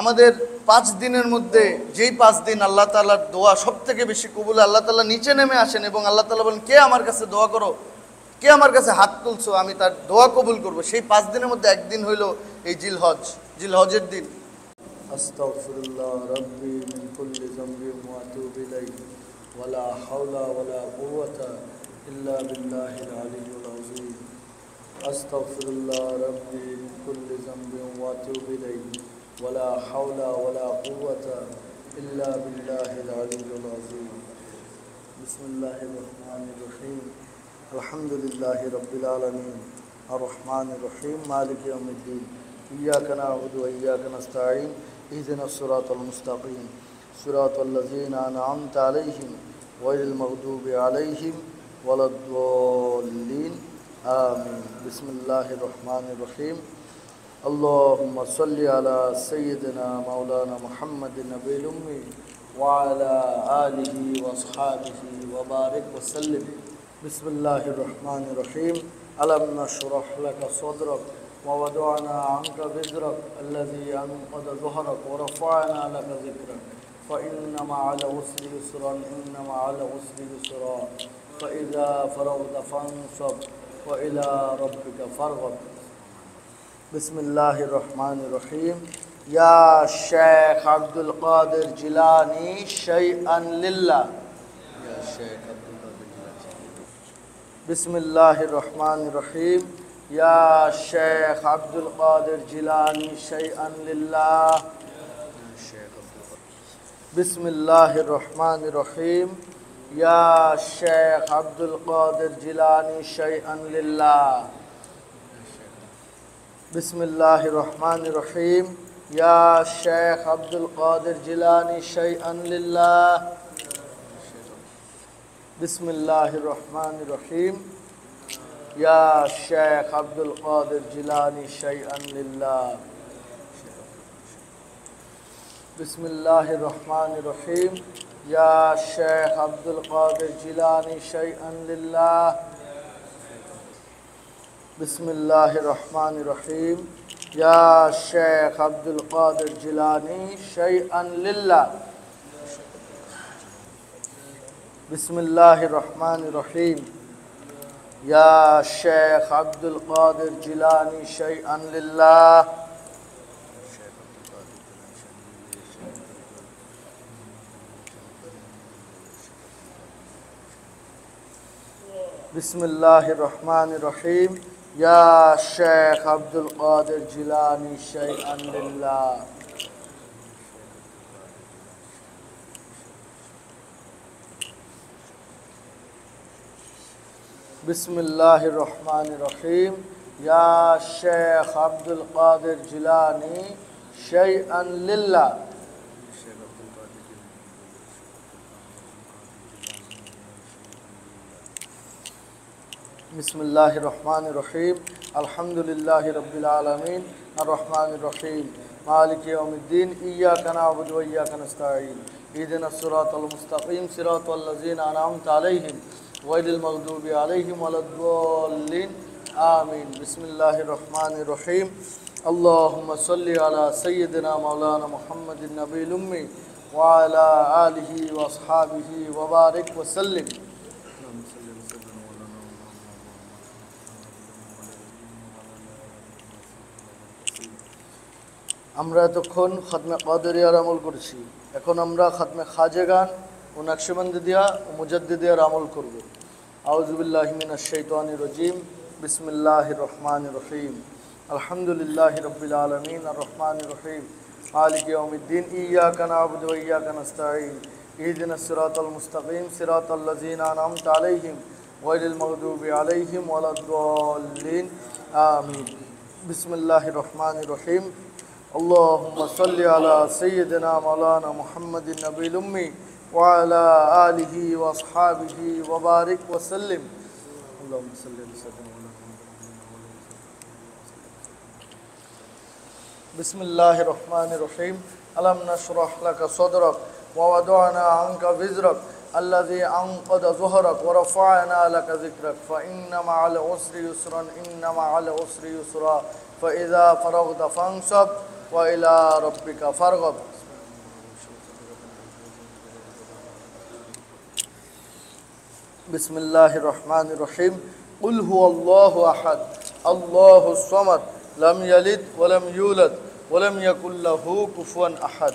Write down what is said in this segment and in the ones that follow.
আমাদের 5 দিনের মধ্যে যেই 5 দিন আল্লাহ তাআলার দোয়া সবথেকে বেশি কবুল, আল্লাহ তাআলা নিচে নেমে আসেন এবং আল্লাহ তাআলা বলেন, কে আমার কাছে দোয়া করো, কে আমার কাছে হাত তুলছো, আমি তার দোয়া কবুল করব। সেই 5 দিনের মধ্যে একদিন হইল এই জিলহজের দিন। আস্তাগফিরুল্লাহ রাব্বি মিন কুল্লি যামবিন ওয়া আতুবু ইলাইহি ওয়ালা হাওলা ওয়ালা কুওয়াতা ইল্লা বিল্লাহিল আলিয়্যিল আযীম। আস্তাগফিরুল্লাহ রাব্বি মিন কুল্লি যামবিন ওয়া আতুবু ইলাইহি ওয়ালা হাওলা ওয়ালা কুওয়াতা ইল্লা বিল্লাহিল আলিয়্যিল আযীম। বিসমিল্লাহির রহমানির রহিম। আলহামদুলিল্লাহি রাব্বিল আলামিন আর রহমানির রহিম মালিকি ইয়াউমিদ্দিন। ইয়্যাকা না'বুদু ওয়া ইয়্যাকা নাস্তাঈন। ইহদিনাস সিরাতাল মুস্তাকিম সিরাতাল লাযীনা আন'আমতা আলাইহিম গায়রিল মাগদুবি আলাইহিম ওয়ালাদ-দাল্লিন। আমিন। বিসমিল্লাহির রহমানির রহিম। আল্লাহুম্মা সাল্লি আলা সাইয়্যিদিনা মাওলানা মুহাম্মাদিন নবিয়্যিল উম্মি ওয়া আলা আলিহি ওয়া আসহাবিহি ওয়া বারিক ওয়া সাল্লিম। বিসমিল্লাহির রহমানির রহিম। আলাম নাশরাহ লাকা সাদরাক ওয়া ওয়াদা'না আনকা বিজরাক আল্লাযী আনকাযা যুহরাক ওয়া রাফা'না লাকা যিকরাক ফাইন্না মা'আল উসরি ইউসরান ইন্না মা'আল উসরি ইউসরা ফাইযা ফারাগতা ফানসাব ওয়া ইলা রাব্বিকা ফারগাব। বিসমিল্লাহির রহমানির রহিম। ইয়া শেখ আব্দুল কাদের জিলানী শাইআন লিল্লাহ। ইয়া শেখ আব্দুল কাদের জিলানী। বিসমিল্লাহির রহমানির রহিম। ইয়া শেখ আব্দুল কাদের জিলানী শাইআন লিল্লাহ। বিসমিল্লাহির রহমানির রহিম। ইয়া শেখ আব্দুল কাদের জিলানী শাইআন লিল্লাহ। বিসমিল্লাহির রহমানির রহিম। ইয়া শেখ আব্দুল কাদের জিলানী শাইআন লিল্লাহ। বিসমিল্লাহির রহমানির রহিম। ইয়া শেখ আব্দুল কাদের জিলানী শাইআন লিল্লাহ। বিসমিল্লাহির রহমানির রহিম। ইয়া শেখ আব্দুল কাদের জিলানী শাইআন লিল্লাহ। বিসমিল্লাহির রহমানির রহিম। ইয়া শেখ আব্দুল কাদের জিলানী শাইআন লিল্লাহ। বিসমিল্লাহির রহমানির রহিম। ইয়া শেখ আব্দুল কাদের জিলানী শাইআন লিল্লাহ। বিসমিল্লাহির রহমানির রহিম। ইয়া শেখ আব্দুল কাদের জিলানী শাইআন লিল্লাহ। বিসমিল্লাহির রহমানির রহিম। ইয়া শেখ আব্দুল কাদের জিলানী শাইআন লিল্লাহ। বিসমিল্লাহির রহমানির রহিম। আলহামদুলিল্লাহি রাব্বিল আলামিন আর রহমানির রহিম মালিকি ইয়াউমিদ্দিন। ইয়্যাকা না'বুদু ওয়া ইয়্যাকা নাস্তাঈন। ইহদিনাস সিরাতাল মুস্তাকিম সিরাতাল লাযীনা আন'আমতা আলাইহিম গায়রিল মাগদুবি আলাইহিম ওয়ালাদ-দাল্লিন। আমিন। বিসমিল্লাহির রহমানির রহিম। আল্লাহুম্মা সাল্লি আলা সাইয়্যিদিনা মাওলানা মুহাম্মাদিন নবিয়্যিল উম্মি ওয়া আলা আলিহি ওয়া আসহাবিহি ওয়া বারিক ওয়া সাল্লিম। আমরা এতক্ষণ খাতমে কাদেরিয়ার আমল করেছি, এখন আমরা খাতমে খাজেগান ও নকশবন্দিয়া ও মুজাদ্দিদিয়ার আমল করব। আউযু বিল্লাহি মিনাশ শাইতানির রাজিম। বিসমিল্লাহির রহমানির রহিম। আলহামদুলিল্লাহি রাব্বিল আলামিন আর রহমানির রহিম মালিকি ইয়াউমিদ্দিন। ইয়্যাকা না'বুদু ওয়া ইয়্যাকা নাস্তাঈন। ইহদিনাস সিরাতাল মুস্তাকিম সিরাতাল লাযীনা আন'আমতা আলাইহিম গায়রিল মাগদুবি আলাইহিম ওয়ালাদ-দাল্লিন। আমিন। বিসমিল্লাহির রহমানির রহিম। আল্লাহুম্মা সাল্লি আলা সাইয়্যিদিনা মাওলানা মুহাম্মাদিন নবিয়্যিল উম্মি ওয়া আলা আলিহি ওয়া আসহাবিহি ওয়া বারিক ওয়া সাল্লিম। আল্লাহুম্মা সাল্লি আলা সাইয়্যিদিনা বিসমিল্লাহির রহমানির রহিম। আলাম নাশরাহ লাকা সাদরাক ওয়া ওয়াদা'না আনকা বিজরাক আল্লাযী আনকাযা যুহরাক ওয়া রাফা'না লাকা যিকরাক ফাইন্না মা'আল উসরি ইউসরান ইন্না মা'আল উসরি ইউসরা ফাইযা ফারাগতা ফানসাব وإلى ربك فارغب بسم الله الرحمن الرحيم قل هو الله أحد الله الصمد لم يلد ولم يولد ولم يكن له كفوا أحد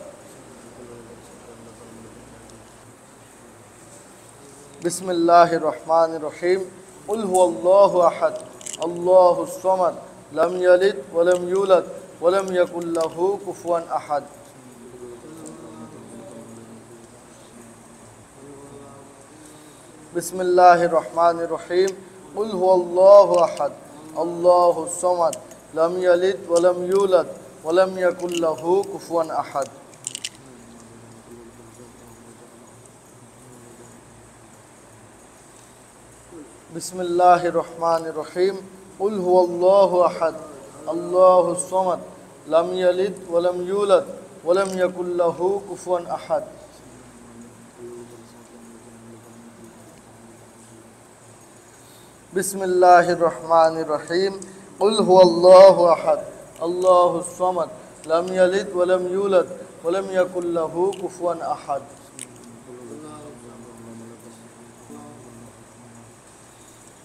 بسم الله الرحمن الرحيم قل هو الله أحد الله الصمد لم يلد ولم يولد ولم يكن له كفوا أحد بسم الله الرحمن الرحيم قل هو الله أحد الله الصمد لم يلد ولم يولد ولم يكن له كفوا أحد بسم الله الرحمن الرحيم قل هو الله أحد الله الصمد لم يلد ولم يولد ولم يكن له كفوا أحد بسم الله الرحمن الرحيم قل هو الله أحد الله الصمد لم يلد ولم يولد ولم يكن له كفوا أحد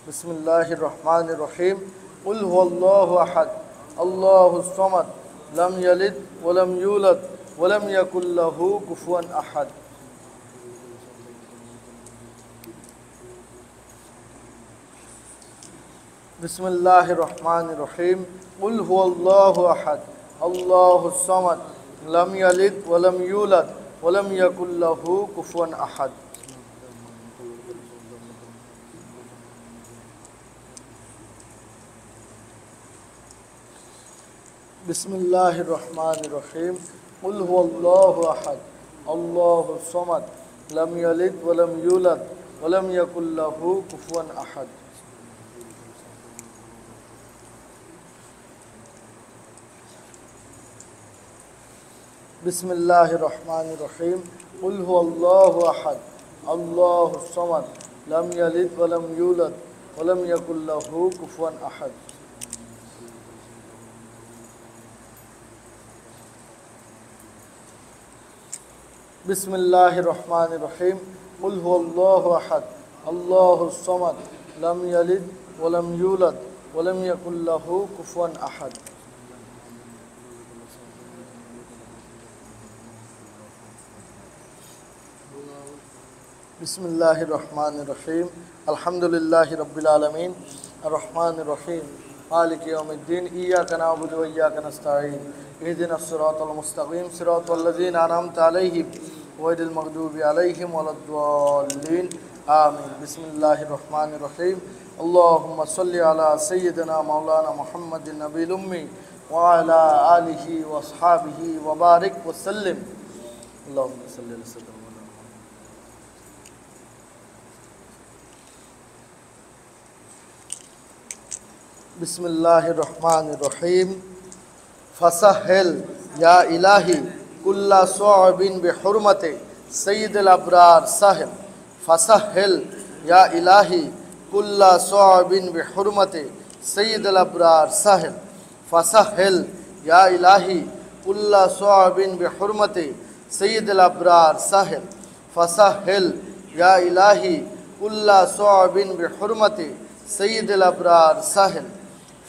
بسم الله الرحمن الرحيم قل هو الله أحد الله الصمد لم يلد ولم يولد ولم يكن له كفوا أحد بسم الله الرحمن الرحيم قل هو الله أحد الله الصمد لم يلد ولم يولد ولم يكن له كفوا أحد بسم الله الرحمن الرحيم قل هو الله أحد الله الصمد لم يلد ولم يولد ولم يكن له كفوا أحد بسم الله الرحمن الرحيم قل هو الله أحد الله الصمد لم يلد ولم يولد ولم يكن له كفوا أحد بسم الله الرحمن الرحيم قل هو الله أحد الله الصمد لم يلد ولم يولد ولم يكن له كفوا أحد بسم الله الرحمن الرحيم الحمد لله رب العالمين الرحمن الرحيم مالك يوم الدين إياك نعبد وإياك نستعين اهدنا الصراط المستقيم صراط الذين أنعمت عليهم غير المغضوب عليهم ولا الضالين آمين بسم الله الرحمن الرحيم اللهم صل على سيدنا مولانا محمد النبي الأمي وعلى آله وأصحابه وبارك وسلم اللهم صل على سيدنا بسم الله الرحمن الرحيم فسهل يا إلهي كل صعب بحرمة سيد الأبرار سهل فسهل يا إلهي كل صعب بحرمة سيد الأبرار سهل فسهل يا إلهي كل صعب بحرمة سيد الأبرار سهل فسهل يا إلهي كل صعب بحرمة سيد الأبرار سهل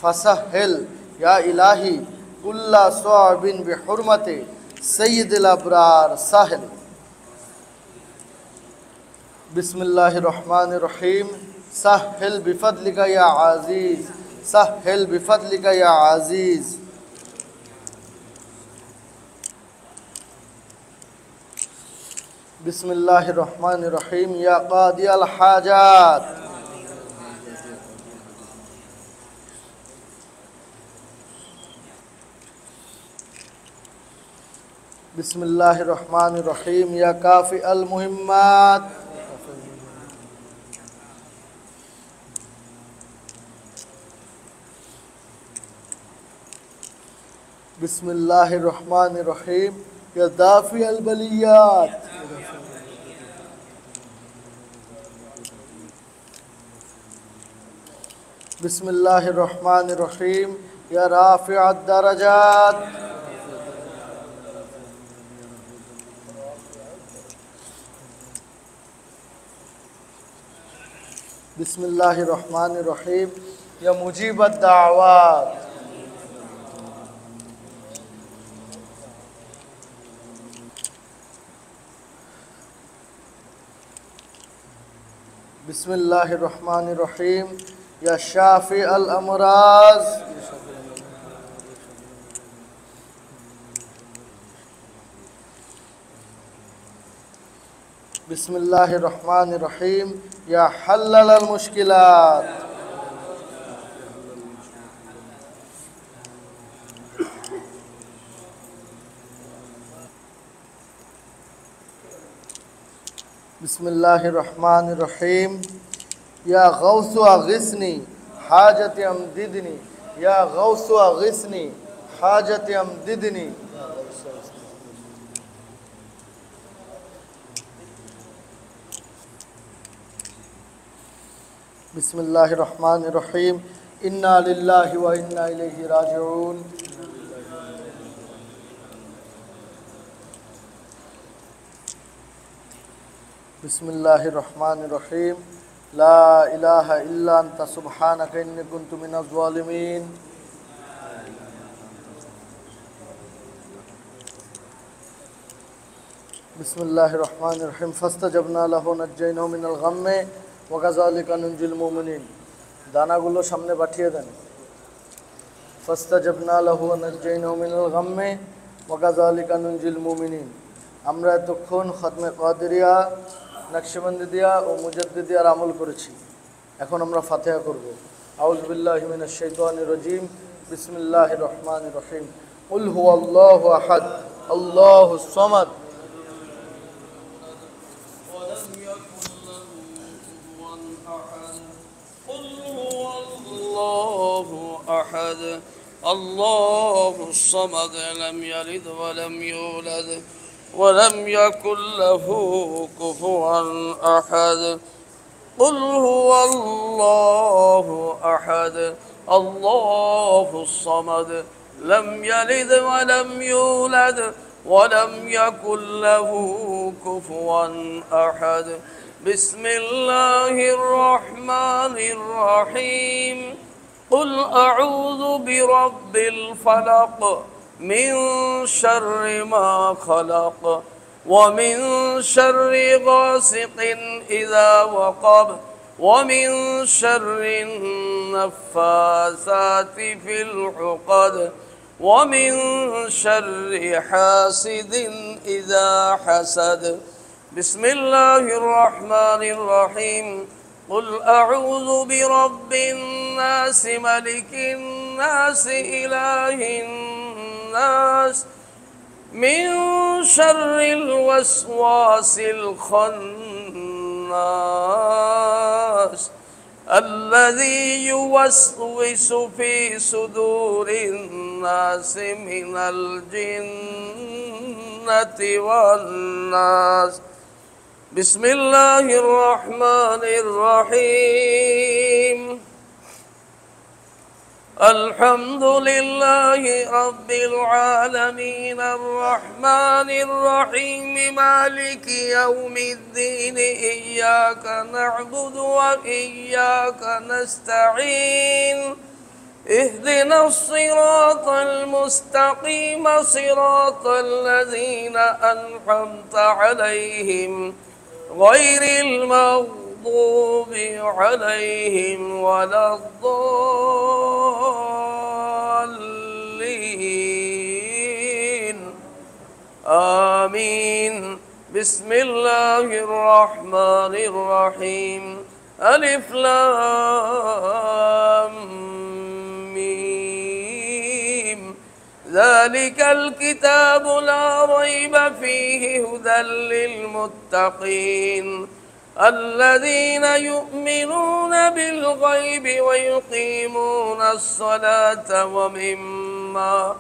فسهل يا إلهي كل صعب بحرمة سيد الأبرار سهل بسم الله الرحمن الرحيم سهل بفضلك يا عزيز سهل بفضلك يا عزيز بسم الله الرحمن الرحيم يا قاضي الحاجات بسم الله الرحمن الرحيم يا كافئ المهمات بسم الله الرحمن الرحيم يا دافع البليات بسم الله الرحمن الرحيم يا رافع الدرجات बिस्मिल्लाहिर रहमानिर रहीम या मुजीबत दावात बिस्मिल्लाहिर रहमानिर रहीम या शाफी अल अमराज बिस्मिल्लाहिर रहमानिर रहीम या हल्लल अल मुश्किलात बिस्मिल्लाहिर रहमानिर रहीम या गौसु अगिस्नी हाजत अमदिदनी या गौसु अगिस्नी हाजत अमदिदनी बिस्मिल्लाहिर रहमानिर रहीम इन्ना लिल्लाहि व इन्ना इलैहि राजिऊन बिस्मिल्लाहिर रहमानिर रहीम ला इलाहा इल्ला अंता सुब्हानका इन्नी कुन्तु मिनज़ ज़ालिमीन बिस्मिल्लाहिर रहमानिर रहीम फस्तजबना लहु नज्जैनाहु मिनल गम्मे व कज़ालिका नुनजिल मुमिनीन दानागुलो सामने पाठिয়ে দেন फस्तजबना लहु नज्जैनाहु मिनल गम्मे व कज़ालिका नुनजिल मुमिनीन আমরা এতক্ষণ খতমে কাদেরিয়া নকশবন্দিয়া ও মুজাদ্দিদিয়ার আমল করেছি এখন আমরা ফাতিহা করব আউযু বিল্লাহি মিনাশ শাইতানির রাজীম বিসমিল্লাহির রহমানির রহিম কুল হুয়াল্লাহু আহাদ আল্লাহুস সামাদ أحد الله الصمد لم يلد ولم يولد ولم يكن له كفوا أحد قل هو الله أحد الله الصمد لم يلد ولم يولد ولم يكن له كفوا أحد بسم الله الرحمن الرحيم قل أعوذ برب الفلق من شر ما خلق ومن شر غاسق إذا وقب ومن شر النفاثات في العقد ومن شر حاسد إذا حسد بسم الله الرحمن الرحيم قل أعوذ برب الناس ملك الناس إله الناس من شر الوسواس الخناس الذي يوسوس في صدور الناس من الجنة والناس بسم الله الرحمن الرحيم الحمد لله رب العالمين الرحمن الرحيم مالك يوم الدين إياك نعبد وإياك نستعين اهدنا الصراط المستقيم صراط الذين أنعمت عليهم غير المغضوب عليهم ولا الضالين آمين بسم الله الرحمن الرحيم ألف لام ميم ذلك الكتاب لا ريب فيه هدى للمتقين الذين يؤمنون بالغيب ويقيمون الصلاة ومما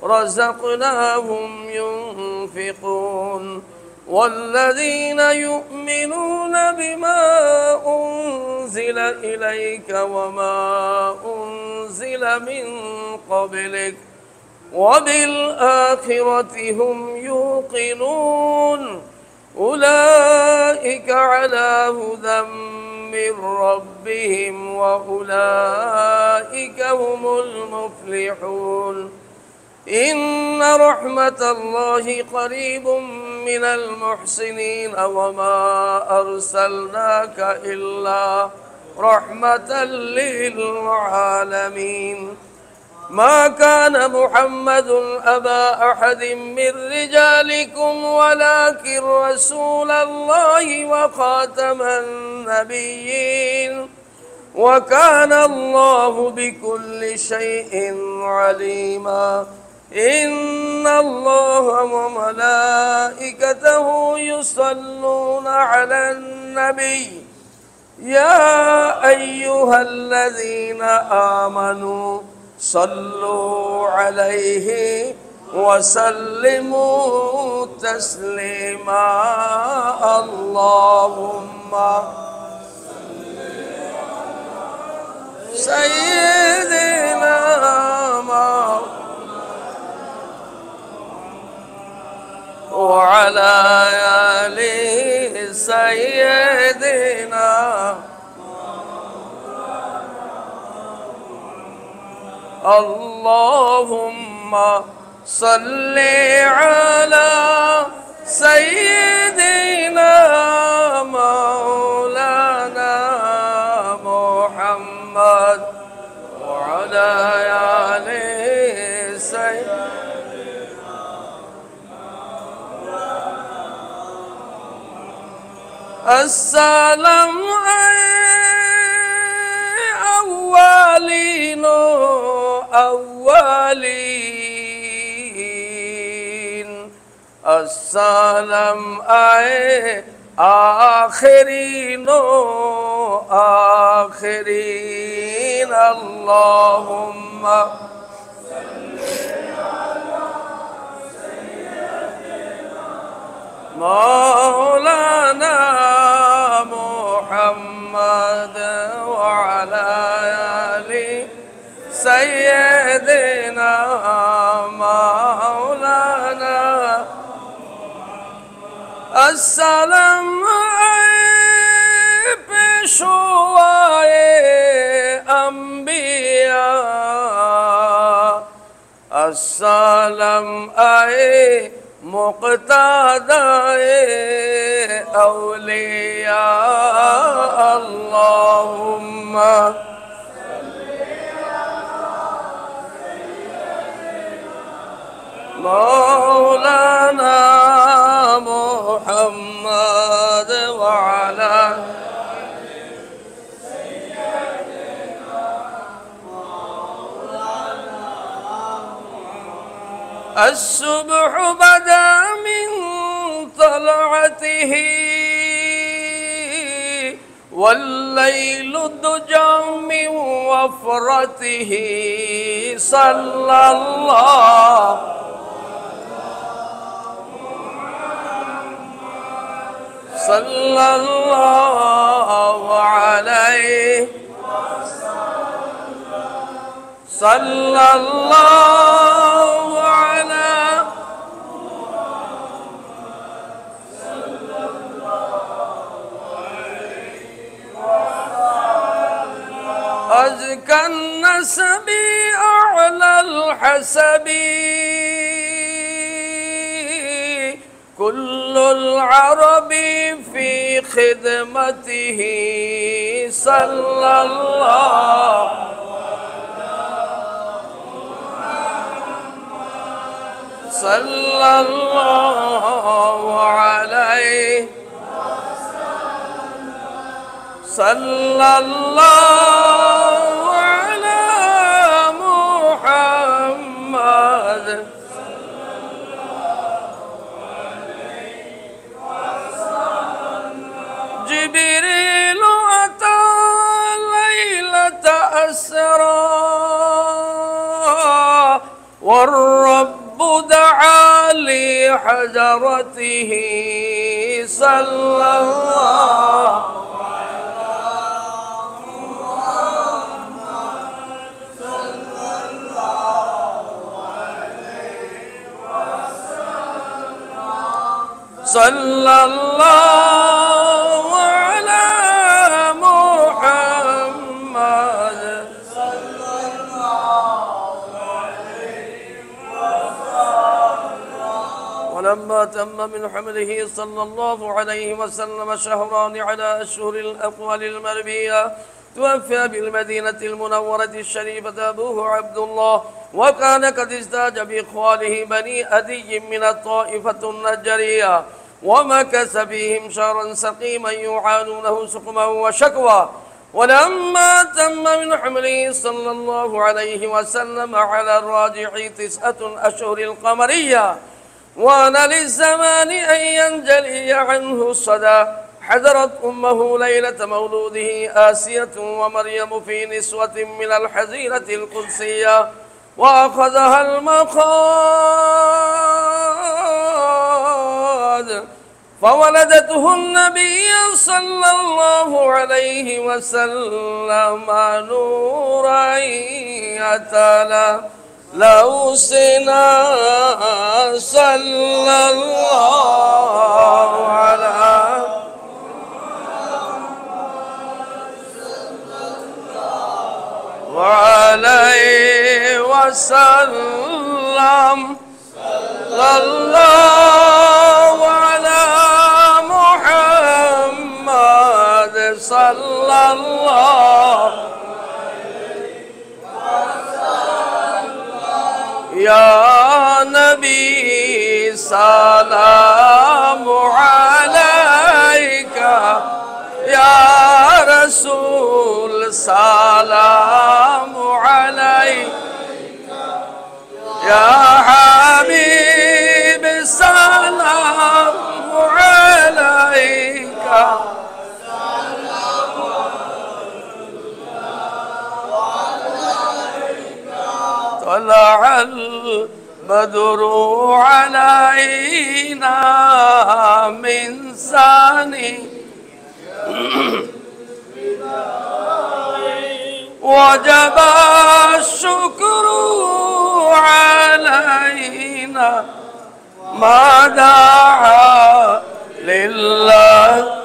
رزقناهم ينفقون والذين يؤمنون بما أنزل إليك وما أنزل من قبلك وبالآخرة هم يوقنون أولئك على هدى من من ربهم وأولئك هم المفلحون إن رحمة الله قريب من المحسنين وما أرسلناك إلا رحمة للعالمين ما كان محمد أبا أحد من رجالكم ولكن رسول الله وخاتم النبيين وكان الله بكل شيء عليما إن الله وملائكته يصلون على النبي يا أيها الذين آمنوا صلوا عليه وسلموا تسليما اللهم سيدنا وعلى آل سيدنا اللهم صل على سيدنا مولانا محمد وعلى آل سيدنا السلام أولين أولين السلام آخرين آخرين اللهم مولانا محمد وعلى آل سيدنا مولانا السلام بشوائے انبیاء السلام مقتدائے اولیاء اللهم مولانا محمد وعلى الصبح بدا من طلعته والليل دجى من وفرته صلى الله صلى الله عليه صلى الله على أزكى النسب أعلى الحسب كل العرب في خدمته صلى الله صلى الله عليه صلى الله على محمد جبريل أتى ليلة أسرى والرب دعا لحضرته صلى الله صلى الله على محمد ولما تم من حمله صلى الله عليه وسلم شهران على أشهر الأقوال المربية توفى بالمدينة المنورة الشريفة أبوه عبد الله، وكان قد ازداد بإخواله بني أدي من الطائفة النجرية، ومكث فيهم شهرا سقيما يعانونه سقما وشكوى. ولما تم من حمله صلى الله عليه وسلم على الراجح 9 أشهر القمرية، وأن للزمان أن ينجلي عنه الصدى، حضرت أمه ليلة مولوده آسية ومريم في نسوة من الحزيرة القدسية، وأخذها المخاض فولدته النبي صلى الله عليه وسلم نورا يتلى لو سنا صلى الله على وعليه وسلم صلى الله على محمد صلى الله يا نبي سلام عليك، يا رسول سلام عليك، يا حبيب سلام عليك. طلع البدر علينا من ثاني وجب الشكر علينا ما دعا لله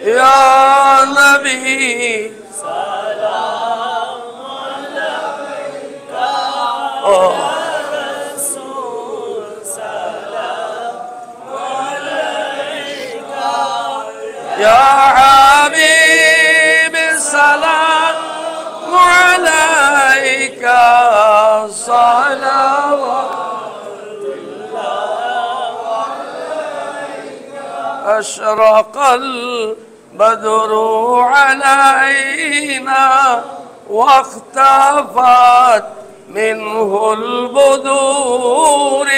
يا نبي سلام عليك، يا رسول سلام عليك، يا حبيب سلام عليك، صلوات الله عليك. أشرق البدر علينا واختفت منه البدور،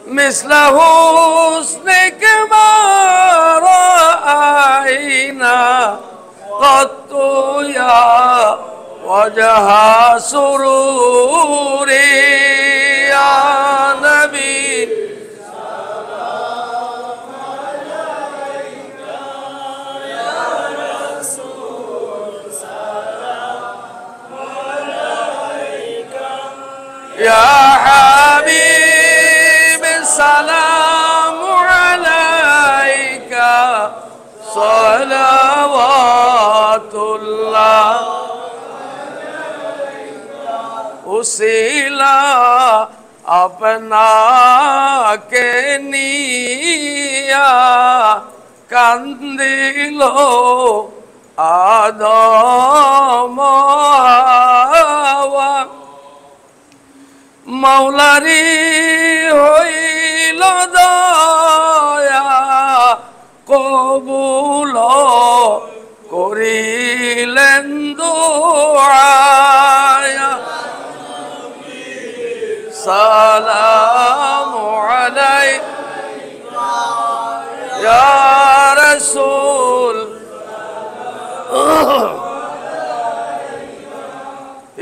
مثل حسنك ما رأينا قط يا وجه سروري، يا نبي سلام عليك، يا رسول سلام عليك، يا حبيب سلام عليك، صلوات الله उसीला अपना के निया कंदिलो आदम हावा मौलारी হইল দয়া কবুল করিলেন দুআ سلام عليك يا رسول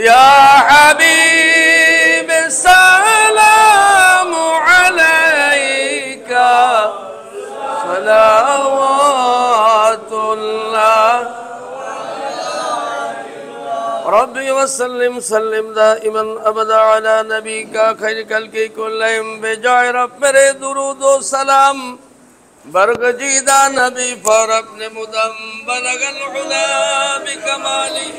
يا حبيب سلام عليك، صلوات الله ربي وسلم سلم دائما ابدا على نبيك خير خلق كلهم بجاه رب میرے درود و سلام برگزیدہ نبی پر اپنے مدم بلغ العلا بکماله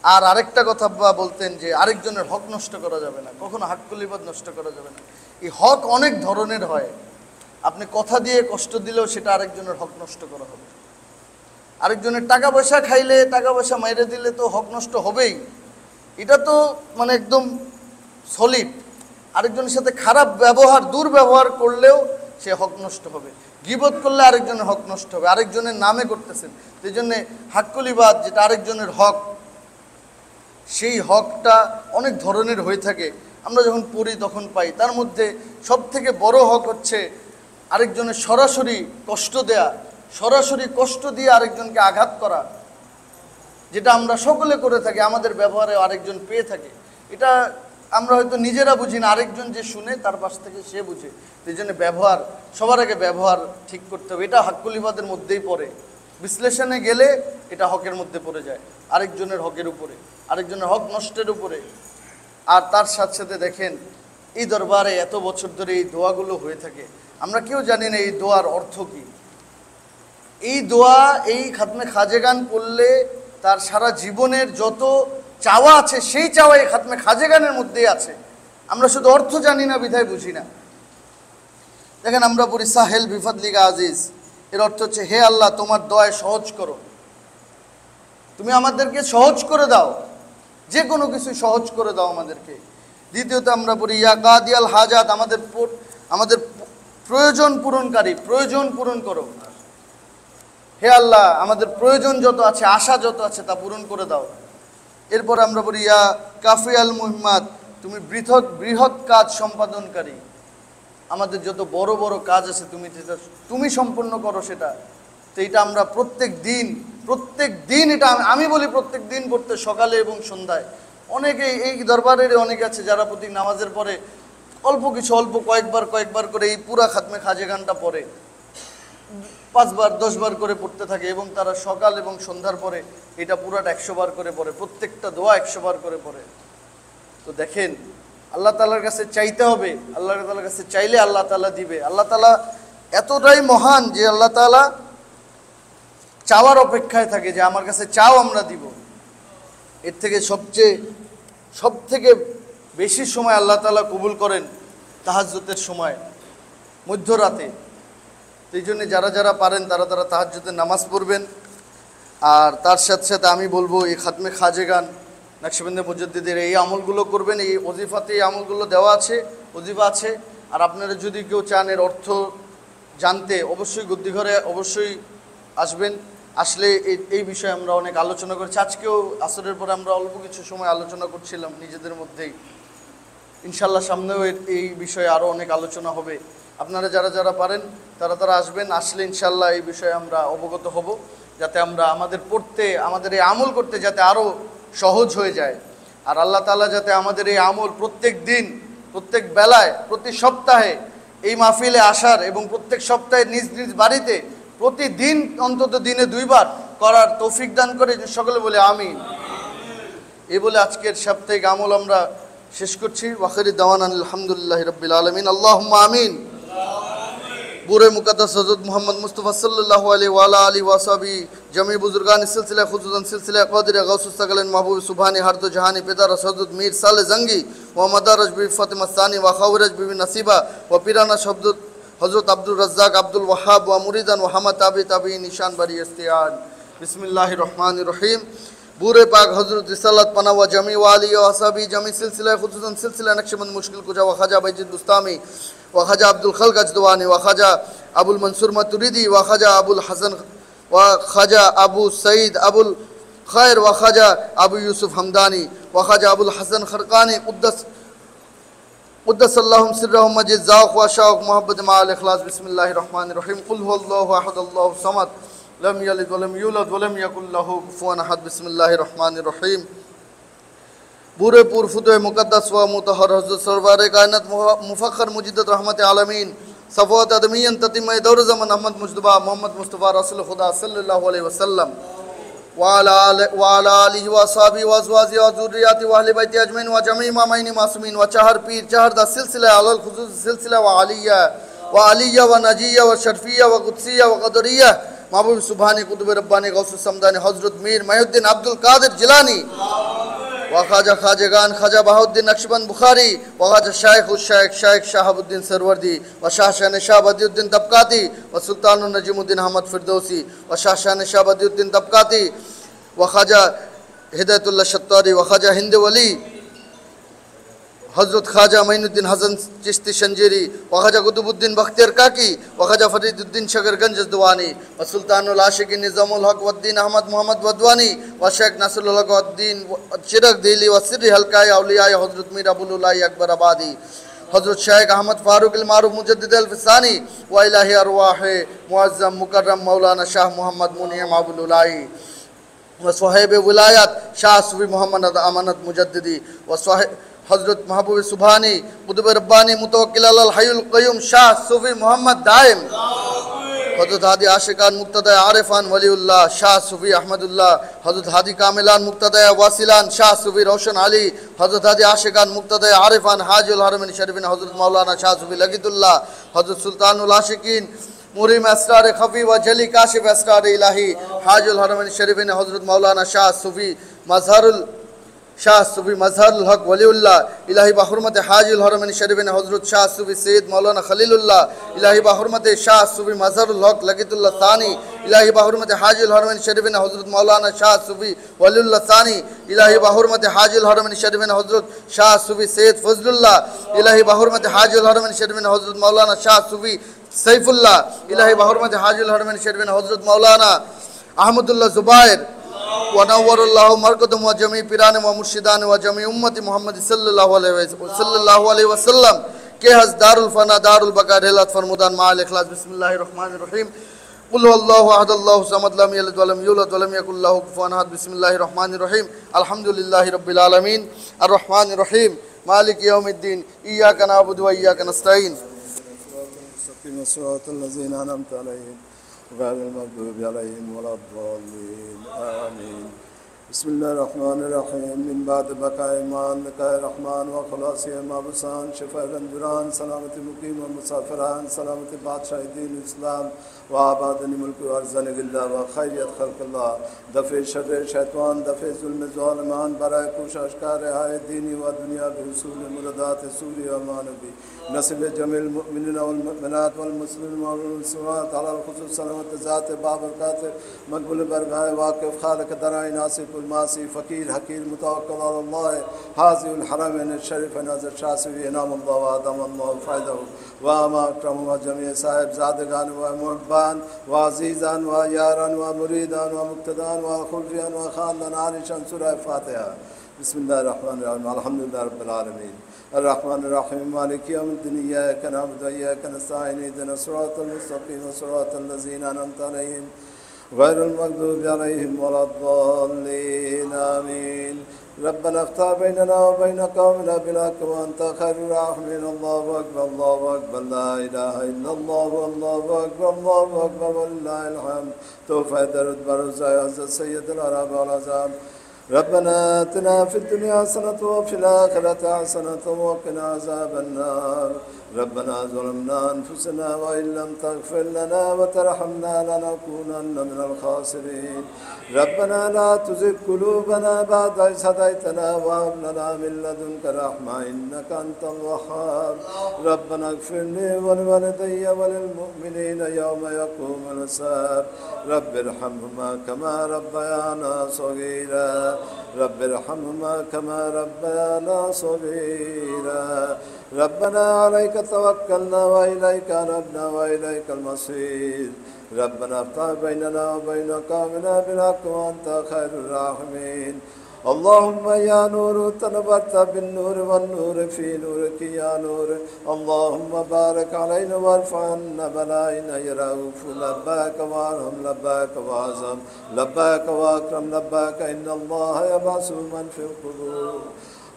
আর আরেকটা কথা বলতেন যে আরেকজনের হক নষ্ট করা যাবে না, কখনো হাক্কুলিবাদ নষ্ট করা যাবে না। এই হক অনেক ধরনের হয়, আপনি কথা দিয়ে কষ্ট দিলেও সেটা আরেকজনের হক নষ্ট করা হবে। আরেকজনের টাকা পয়সা খাইলে, টাকা পয়সা মাইরে দিলে তো হক নষ্ট হবেই, এটা তো মানে একদম সলিড। আরেকজনের সাথে খারাপ ব্যবহার, দুর্ব্যবহার করলেও সে হক নষ্ট হবে। গীবত করলে আরেকজনের হক নষ্ট হবে, আরেকজনের নামে করতেছেন। সেই জন্যে হাক্কুলিবাদ, যেটা আরেকজনের হক, সেই হকটা অনেক ধরনের হয়ে থাকে। আমরা যখন পড়ি তখন পাই, তার মধ্যে সব থেকে বড় হক হচ্ছে আরেকজনের সরাসরি কষ্ট দেয়া, সরাসরি কষ্ট দিয়ে আরেকজনকে আঘাত করা, যেটা আমরা সকলে করে থাকি, আমাদের ব্যবহারে আরেকজন পেয়ে থাকে। এটা আমরা হয়তো নিজেরা বুঝি না, আরেকজন যে শুনে তার পাশ থেকে সে বুঝে। এই জন্য ব্যবহার, সবার আগে ব্যবহার ঠিক করতে হবে। এটা হাক্কুলিবাদের মধ্যেই পড়ে, বিশ্লেষণে গেলে এটা হকের মধ্যে পড়ে যায়, আরেকজনের হকের উপরে, আরেকজনের হক নষ্টের উপরে। আর তার সাথে সাথে দেখেন, এই দরবারে এত বছর ধরে এই দোয়াগুলো হয়ে থাকে, আমরা কেউ জানি না এই দোয়ার অর্থ কী। এই দোয়া, এই খাতমে খাজেগান পড়লে তার সারা জীবনের যত চাওয়া আছে, সেই চাওয়া এই খাতমে খাজেগানের মধ্যেই আছে। আমরা শুধু অর্থ জানি না, বিধায় বুঝি না। দেখেন, আমরা পড়ি সাহেল বিফাদলিকা আজিজ, এর অর্থ হচ্ছে হে আল্লাহ, তোমার দয়ায় সহজ করো, তুমি আমাদেরকে সহজ করে দাও, যে কোনো কিছু সহজ করে দাও আমাদেরকে। দ্বিতীয়ত আমরা পড়ি ইয়া কাদিয়াল হাজাত, আমাদের প্রয়োজন পূরণকারী, প্রয়োজন পূরণ করো। হে আল্লাহ, আমাদের প্রয়োজন যত আছে, আশা যত আছে, তা পূরণ করে দাও। এরপর আমরা বলি ইয়া কাফি আল মুহিম্মাদ, তুমি বৃহৎ কাজ সম্পাদনকারী, আমাদের যত বড় বড় কাজ আছে তুমি সম্পন্ন করো সেটা। তো এটা আমরা প্রত্যেক দিন এটা আমি বলি প্রত্যেক দিন পড়তে, সকালে এবং সন্ধ্যায়। অনেকে এই দরবারের অনেকে আছে যারা প্রতি নামাজের পরে অল্প কয়েকবার করে এই পুরা খাতমে খাজেগানটা পড়ে, 5 বার 10 বার করে পড়তে থাকে, এবং তারা সকাল এবং সন্ধ্যার পরে এটা পুরাটা 100 বার করে পড়ে, প্রত্যেকটা দোয়া 100 বার করে পড়ে। তো দেখেন, আল্লাহ তাআলার কাছে চাইতে হবে, আল্লাহ তাআলার কাছে চাইলে আল্লাহ তাআলা দিবে। আল্লাহ তাআলা এতটাই মহান যে আল্লাহ তাআলা চাওয়ার অপেক্ষায় থাকে, যে আমার কাছে চাও, আমরা দিব। এর থেকে সব থেকে বেশি সময় আল্লাহ তাআলা কবুল করেন তাহাজ্জুদের সময়, মধ্যরাতে। এই জন্য যারা পারেন তারা তাহাজ্জুদের নামাজ পড়বেন। আর তার সাথে সাথে আমি বলবো, এই খাতমে খাজেগান নকশবন্দি মুজাদ্দিদের এই আমলগুলো করবেন। এই ওজিফাতে এই আমলগুলো দেওয়া আছে, ওজিফা আছে। আর আপনারা যদি কেউ চান এর অর্থ জানতে, অবশ্যই গদ্দিঘরে অবশ্যই আসবেন। আসলে এই বিষয়ে আমরা অনেক আলোচনা করেছি। আজকেও আসরের পরে আমরা অল্প কিছু সময় আলোচনা করছিলাম নিজেদের মধ্যেই। ইনশাল্লাহ সামনেও এই বিষয়ে আরও অনেক আলোচনা হবে। আপনারা যারা পারেন তারা আসবেন। আসলে ইনশাল্লাহ এই বিষয়ে আমরা অবগত হব, যাতে আমরা আমাদের এই আমল করতে যাতে আরও সহজ হয়ে যায়। আর আল্লাহ তাআলা যাতে আমাদের এই আমল প্রত্যেক দিন, প্রত্যেক বেলায়, প্রতি সপ্তাহে এই মাহফিলে আসার, এবং প্রত্যেক সপ্তাহে নিজ নিজ বাড়িতে প্রতিদিন অন্তত দিনে 2 বার করার তৌফিক দান করে। সকলে বলে আমিন। এই বলে আজকের সাপ্তাহিক আমল আমরা শেষ করছি। ওয়াখিরি দাওয়ানা আলহামদুলিল্লাহি রাব্বিল আলামিন। আল্লাহুম্মা আমিন। বুরে মুকদ্দাস হযরত মুহাম্মদ মুস্তাফা সাল্লাল্লাহু আলাইহি ওয়া আলিহি ওয়া সাহবি জমি বুজুর্গান সিলসিলা খুসুসান সিলসিলা কাদির গাউসুস সাগালেন মাহবুব সুবহানি হরদ জাহানি পিতা হযরত মীর সালে জঙ্গি ওয়া মাদারজ বি ফাতিমা সানি ওয়া খাওরাজ বি নসিবা ওয়া পিরানা শব্দ হযরত আব্দুল রাজ্জাক আব্দুল ওয়াহাব ওয়া মুরিদান ওয়া হামা তাবি নিশান বারি ইস্তিয়ান। বিসমিল্লাহির রহমানির রহিম। বুরে পাক হযরত রিসালাত পানা ওয়া জামি ওয়া আলি ওয়া সাহবি জামি সিলসিলা খুসুসান সিলসিলা নকশবন্দ মুশকিল কুজা ওয়া খাজা বাইজিদ বুস্তামি ওয়া খাজা আব্দুল খালক আজদওয়ানি ওয়া খাজা আবুল মনসুর মাতুরিদি ওয়া খাজা আবুল হাসান ওয়া খাজা আবু সঈদ আবুল খায়ের ওয়া খাজা আবু ইউসুফ হামদানি ওয়া খাজা আবুল হাসান খরকানি কুদ্দাসাল্লাহুম সিররাহুম মাজিদ যাওক ওয়া শাওক মুহাব্বত মাআল ইখলাস। বিসমিল্লাহির রহমানির রহিম। কুল হুয়াল্লাহু আহাদ আল্লাহুস সামাদ লাম ইয়ালিদ ওয়া লাম ইউলাদ ওয়া লাম ইয়াকুল লাহু কুফুয়ান আহাদ। বিসমিল্লাহির রহমানির রহিম। বুরে পুর ফুতোয় মুকদ্দাস ওয়া মুতাহহার হযরত সরওয়ারে কায়নাত মুফাখর মুজিদত রহমত আলামিন সফওয়াত আদমিয়ান ততিমায়ে দৌর জামান আহমদ মুজতবা মোহাম্মদ মুস্তাফা রাসূল খুদা সাল্লাল্লাহু আলাইহি ওয়াসাল্লাম ওয়া আলা আলিহি ওয়া সাহবিহি ওয়া আজওয়াজি ওয়া যুররিয়াতি ওয়া আহলি বাইতি আজমাইন ওয়া জামি মামাইনি মাসুমিন ওয়া চাহার পীর চাহার দা সিলসিলা আলাল খুসুস সিলসিলা ওয়া আলিয়া ওয়া নাজিয়া ওয়া শরফিয়া ওয়া কুদসিয়া ওয়া কদরিয়া মাহবুব সুবহানি কুতুব রব্বানি গাউসুস সামদানি হযরত মীর মাইউদ্দিন আব্দুল কাদের জিলানী وخواجہ خواجگان خواجہ بہاؤدین نقشبند بخاری وخواجہ شیخ الشیخ شیخ شہاب الدین سروردی وشاہ شاہ بدی الدین طبقاتی وسلطان النجم الدین احمد فردوسی وشاہ شاہ بدی الدین طبقاتی وخواجہ ہدایت اللہ شطاری وخواجہ ہند ولی حضرت خواجہ معین الدین حسن چشتی شنجیری وخواجہ قطب الدین بختیار کاکی وخواجہ فرید الدین شکرگنج دوانی وسلطان العاشقین نظام الحق والدین احمد محمد ودوانی وشیخ ناصر الحق والدین چرک دہلی وسر حلقہ اولیاء حضرت میر ابواللہ اکبر آبادی حضرت شیخ احمد فاروق المعروف مجدد الفسانی و الہی ارواح معظم مکرم مولانا شاہ محمد منعم ابواللہ وصحیب ولایت شاہ صوفی محمد امانت مجددی وصحیب حضرت محبوب سبحانی قطب ربانی متوکل علی الحی القیوم شاہ صوفی محمد دائم حضرت ہادی عاشقان مقتدی عارفان ولی اللہ شاہ صوفی احمد اللہ حضرت ہادی کاملان مقتدی واصلان شاہ صوفی روشن علی حضرت ہادی عاشقان مقتدی عارفان حاج الحرمین شریفین حضرت مولانا شاہ صوفی لگید اللہ حضرت سلطان العاشقین مریم اسرار خفی و جلی کاشف اسرار الہی حاج الحرمین شریفین حضرت مولانا شاہ صوفی شاہ صوفی مظہر الحق ولی اللہ الہی بحرمت حاج الحرمین شریفین حضرت شاہ صوفی سید مولانا خلیل اللہ الہی بحرمت شاہ صوفی مظہر الحق لگید اللہ ثانی الہی بحرمت حاج الحرمین شریفین حضرت مولانا شاہ صوفی ولی اللہ ثانی الہی بحرمت حاج الحرمین شریفین حضرت شاہ صوفی سید فضل اللہ الہی بحرمت حاج الحرمین شریفین حضرت مولانا شاہ صوفی سیف اللہ الہی بحرمت حاج الحرمین شریفین حضرت مولانا احمد اللہ زبائر ونور اللہ مرکدم و جمیع پیران و مرشدان و جمیع امت محمد صلی اللہ علیہ وسلم کے حض دار الفنا دار البقاء رحلت فرمودان مع الاخلاص بسم اللہ الرحمن الرحیم قل هو اللہ احد اللہ صمد لم یلد ولم یولد ولم یکن له کفوا احد بسم اللہ الرحمن الرحیم الحمدللہ رب العالمین الرحمن الرحیم مالک یوم الدین ایاک نعبد و ایاک نستعین صراط الذين أنعمت عليهم غير المغضوب عليهم ولا الضالين آمين بسم الله الرحمن الرحيم من بعد بقاء ایمان لقاء رحمان و خلاص مابسان شفاء رنجران سلامت مقیم و مسافران سلامت بادشاہ دین اسلام و آباد ملک و ارزن اللہ و خیریت خلق اللہ دفع شر شیطان دفع ظلم ظالمان برائے کوشش کا رہائے دینی و دنیا بحصول مردات سوری و مانبی نصب جمع المؤمنین والمؤمنات والمسلمین والمسلمات على الخصوص سلامت ذات بابرکات مقبول برگاہ واقف خالق درائن ناصف الماسی فقیر حقیر متوکل علی اللہ حاضر الحرمین الشریف نظر شاہ صوفی انعام اللہ و آدم اللہ فائدہ و اما اکرم و جمعی صاحب زادگان و محبان و عزیزان و یاران و مریدان و مقتدان و خلفیان و خاندان عالیشان سورہ فاتحہ بسم اللہ الرحمن الرحیم الحمدللہ رب العالمین الرحمن الرحیم مالک یوم الدین ایاک نعبد و ایاک نستعین اهدنا الصراط المستقیم صراط الذین انعمت علیہم غیر المغضوب علیہم ولا الضالین آمین ربنا افتح بیننا و بین قومنا بالحق وانت خیر الراحمین اللہ اکبر لا الہ الا اللہ واللہ اکبر وللہ الحمد توفیع درد برزائے حضرت سید العرب والعظام ربنا آتنا في الدنيا حسنة وفي الآخرة حسنة وقنا عذاب النار ربنا ظلمنا أنفسنا وإن لم تغفر لنا وترحمنا لنكونن من الخاسرين ربنا لا تزغ قلوبنا بعد إذ هديتنا وهب لنا من لدنك رحمة إنك أنت الوهاب ربنا اغفر لي ولوالدي وللمؤمنين يوم يقوم الحساب رب ارحمهما كما ربيانا صغيرا رب ارحمهما كما ربيانا صغيرا ربنا عليك توكلنا وإليك أنبنا وإليك المصير ربنا افتح بيننا وبين قومنا بالحق وأنت خير الراحمين اللهم يا نور تنبرت بالنور والنور في نورك يا نور اللهم بارك علينا وارفع عنا بلائنا يا رؤوف لباك وارحم لباك وعظم لباك واكرم لباك ان الله يبعث من في القبور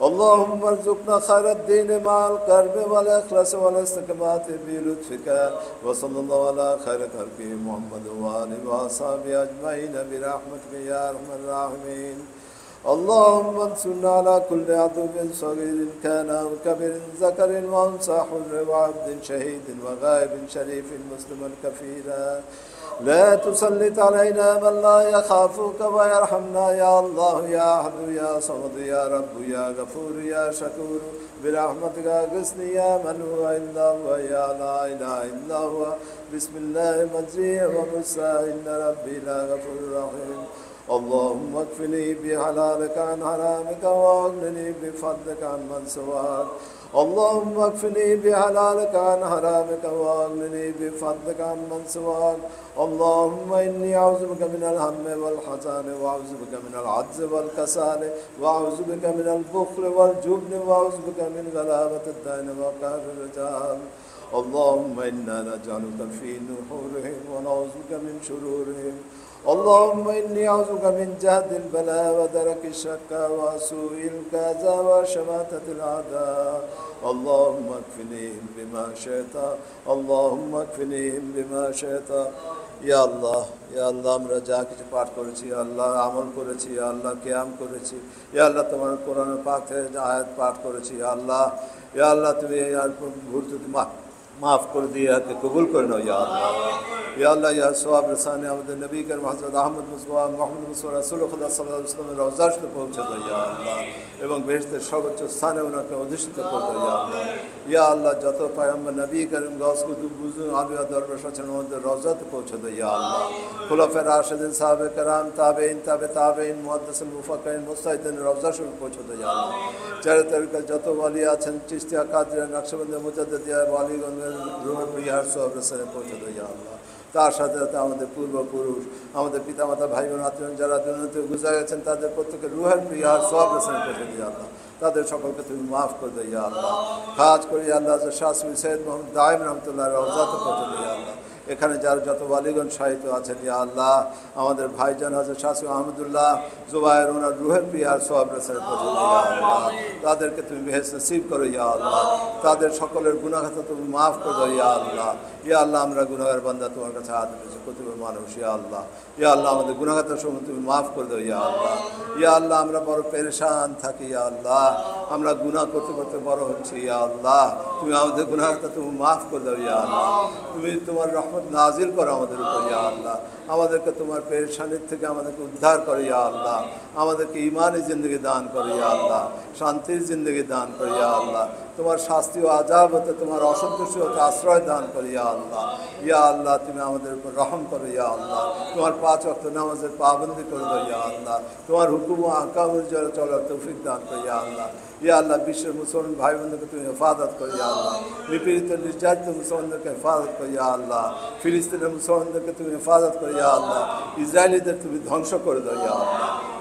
اللهم ارزقنا خير الدين مع القرب والاخلاص والاستقامة بلطفك وصلى الله على خير خلقه محمد وآله وصحبه اجمعين برحمتك يا ارحم الراحمين اللهم انصرنا على كل عدو صغير كان أو كبير ذكر وأنثى حر وعبد شهيد وغائب شريف مسلم كفيلا لا تسلط علينا من لا يخافك ويرحمنا يا الله يا أحد يا صمد يا رب يا غفور يا شكور برحمتك اغثني يا من هو إلا هو يا لا إله إلا هو بسم الله مجري ومرسى إن ربي لا غفور رحيم اللهم اكفني بحلالك عن حرامك واغنني بفضلك عن من سواك اللهم اكفني بحلالك عن حرامك واغنني بفضلك عن من سواك اللهم إني أعوذ بك من الهم والحزن وأعوذ بك من العجز والكسل وأعوذ بك من البخل والجبن وأعوذ بك من غلبة الدين وقهر الرجال اللهم إنا نجعلك في نحورهم ونعوذ بك من شرورهم اللهم إني أعوذ بك من جهد البلاء ودرك الشقاء وسوء القضاء وشماتة الأعداء اللهم اكفنيهم بما شئت اللهم اكفنيهم بما شئت ইয়া আল্লাহ আমরা যা কিছু পাঠ করেছি আল্লাহ আমল করেছি আল্লাহ কিয়াম করেছি ইয়া আল্লাহ তোমার কোরআনের পাক থেকে যে আয়াত পাঠ করেছি ইয়া আল্লাহ তুমি আর ভুল ত্রুটি মাফ করে দিয়ে একে কবুল করে নাও ইয়া আল্লাহ ইয়া সোয়াব রসানে আমাদের নবী করিম হযরত আহমদ মুস্তফা মুহাম্মদ মুস্তফা রাসূল খুদা সাল্লাল্লাহু আলাইহি ওয়াসাল্লামের রওজা শরীফে পৌঁছে দাও ইয়া আল্লাহ এবং বেহেশতের সর্বোচ্চ স্থানে ওনাকে অধিষ্ঠিত করে দাও ইয়া আল্লাহ যত পয়গম্বর নবী করিম গাউস কুতুব বুজুর্গ আলিয়া দরবেশ আছেন ওদের রওজাতে পৌঁছে দাও ইয়া আল্লাহ খুলাফায়ে রাশিদিন সাহাবে کرام তাবেঈন তাবেঈন মুহাদ্দিসিন মুফাক্কিরিন মুজতাহিদিন রওজা শরীফে পৌঁছে দাও ইয়া আল্লাহ চার তরিকার যত ওলি আছেন চিশতিয়া কাদরিয়া নকশবন্দিয়া মুজাদ্দিদিয়া ওয়ালিগণের রূহে প্রিয়ার সব রসনে পৌঁছে দাও ইয়া আল্লাহ তার সাথে সাথে আমাদের পূর্বপুরুষ আমাদের পিতামাতা ভাই বোন আত্মীয় যারা দুনিয়াতে গুজারে গেছেন তাদের প্রত্যেকের রুহের প্রিয়ার সব রসনে পৌঁছে দিয়ে আল্লাহ তাদের সকলকে তুমি মাফ করে দাও ইয়া আল্লাহ খাস করে আল্লাহ শাসমি সৈয়দ মোহাম্মদ দাইম রহমতুল্লাহ রওজাতে পৌঁছে দিয়ে আল্লাহ এখানে যারা যত ওয়ালিগণ সাহিত্য আছেন ইয়া আল্লাহ আমাদের ভাইজান হযরত শাসমি আহমদুল্লাহ জুবায়ের ওনার রুহের প্রিয়ার সব রসনে পৌঁছে দিয়ে ইয়া আল্লাহ তাদেরকে তুমি বেহেশত নসিব করো ইয়া আল্লাহ তাদের সকলের গুনাহ খাতা তুমি মাফ করে দাও ইয়া আল্লাহ আমরা গুনাহগার বান্দা তোমার কাছে হাত পেয়েছি প্রতিবার মানুষ ইয়া আল্লাহ আমাদের গুনাহ খাতা সমূহ তুমি মাফ করে দাও ইয়া আল্লাহ আমরা বড় পেরেশান থাকি ইয়া আল্লাহ আমরা গুনাহ করতে করতে বড় হচ্ছি ইয়া আল্লাহ তুমি আমাদের গুনাহ খাতা তুমি মাফ করে দাও ইয়া আল্লাহ তুমি তোমার রহমত নাজিল করো আমাদের উপর ইয়া আল্লাহ আমাদেরকে তোমার পেরেশানির থেকে আমাদেরকে উদ্ধার করো ইয়া আল্লাহ আমাদেরকে ঈমানি জিন্দেগি দান করো ইয়া আল্লাহ শান্তির জিন্দেগি দান করো ইয়া আল্লাহ তোমার শাস্তি ও আযাব হতে তোমার অসন্তুষ্টি হতে আশ্রয় দান করো ইয়া আল্লাহ তুমি আমাদের উপর রহম করো ইয়া আল্লাহ তোমার 5 ওয়াক্ত নামাজের পাবন্দি করে দাও ইয়া আল্লাহ তোমার হুকুম ও আহকাম অনুযায়ী চলার তৌফিক দান করো ইয়া আল্লাহ বিশ্বের মুসলমান ভাই বোনদেরকে তুমি হেফাজত করো ইয়া আল্লাহ নিপীড়িত নির্যাতিত মুসলমানদেরকে হেফাজত করো ইয়া আল্লাহ ফিলিস্তিনের মুসলমানদেরকে তুমি হেফাজত করো ইয়া আল্লাহ ইসরায়েলিদের তুমি ধ্বংস করে দাও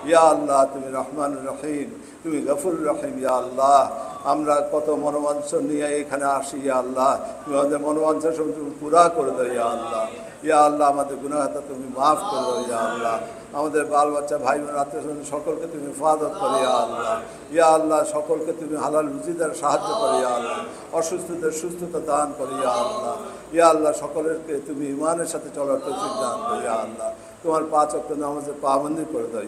ইয়া আল্লাহ তুমি রহমানুর রহিম তুমি গফুর রহিম ইয়া আল্লাহ আমরা কত মনোবাঞ্ছা নিয়ে এখানে আসি ইয়া আল্লাহ তুমি আমাদের মনোবাঞ্ছা সব তুমি পুরা করে দাও ইয়া আল্লাহ আমাদের গুনাহ খাতা তুমি মাফ করে দাও ইয়া আল্লাহ আমাদের বাল বাচ্চা ভাই বোন আত্মীয় সকলকে তুমি হেফাজত করো ইয়া আল্লাহ সকলকে তুমি হালাল রুজি দ্বারা সাহায্য করো ইয়া আল্লাহ অসুস্থদের সুস্থতা দান করো ইয়া আল্লাহ সকলেরকে তুমি ঈমানের সাথে চলার তৌফিক দান করো ইয়া আল্লাহ তোমার 5 ওয়াক্ত নামাজের পাবন্দি করে দাও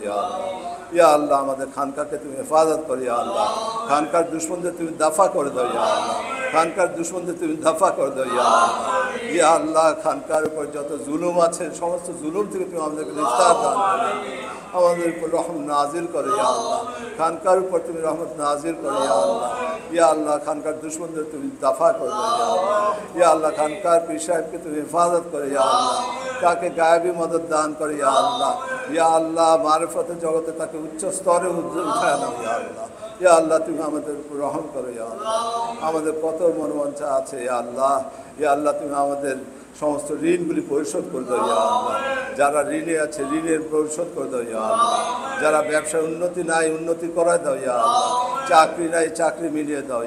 ইয়া আল্লাহ আমাদের খানকাকে তুমি হেফাজত করো ইয়া আল্লাহ খানকার দুশমনদের তুমি দফা করে দাও ইয়া আল্লাহ খানকার দুশমনদের তুমি দফা করে দাও ইয়া আল্লাহ খানকার উপর যত জুলুম আছে সমস্ত জুলুম থেকে তুমি আমাদেরকে নিস্তার দান করো আমাদের উপর রহম নাজিল করো ইয়া আল্লাহ খানকার উপর তুমি রহমত নাজিল করো ইয়া আল্লাহ খানকার দুশমনদের তুমি দফা করে দাও ইয়া আল্লাহ খানকার পীর সাহেবকে তুমি হেফাজত করো ইয়া আল্লাহ তাকে গায়েবী মদত দান করো ইয়া আল্লাহ মারিফতের জগতে তাকে উচ্চ স্তরে উঠায় নাও ইয়া আল্লাহ তুমি আমাদের উপর রহম করো ইয়া আল্লাহ আমাদের কত মনোবাঞ্ছা আছে ইয়া আল্লাহ তুমি আমাদের সমস্ত ঋণগুলি পরিশোধ করে দাও ইয়া আল্লাহ যারা ঋণে আছে ঋণের পরিশোধ করে দাও ইয়া আল্লাহ যারা ব্যবসায় উন্নতি নাই উন্নতি করায় দাও ইয়া আল্লাহ চাকরি নাই চাকরি মিলিয়ে দাও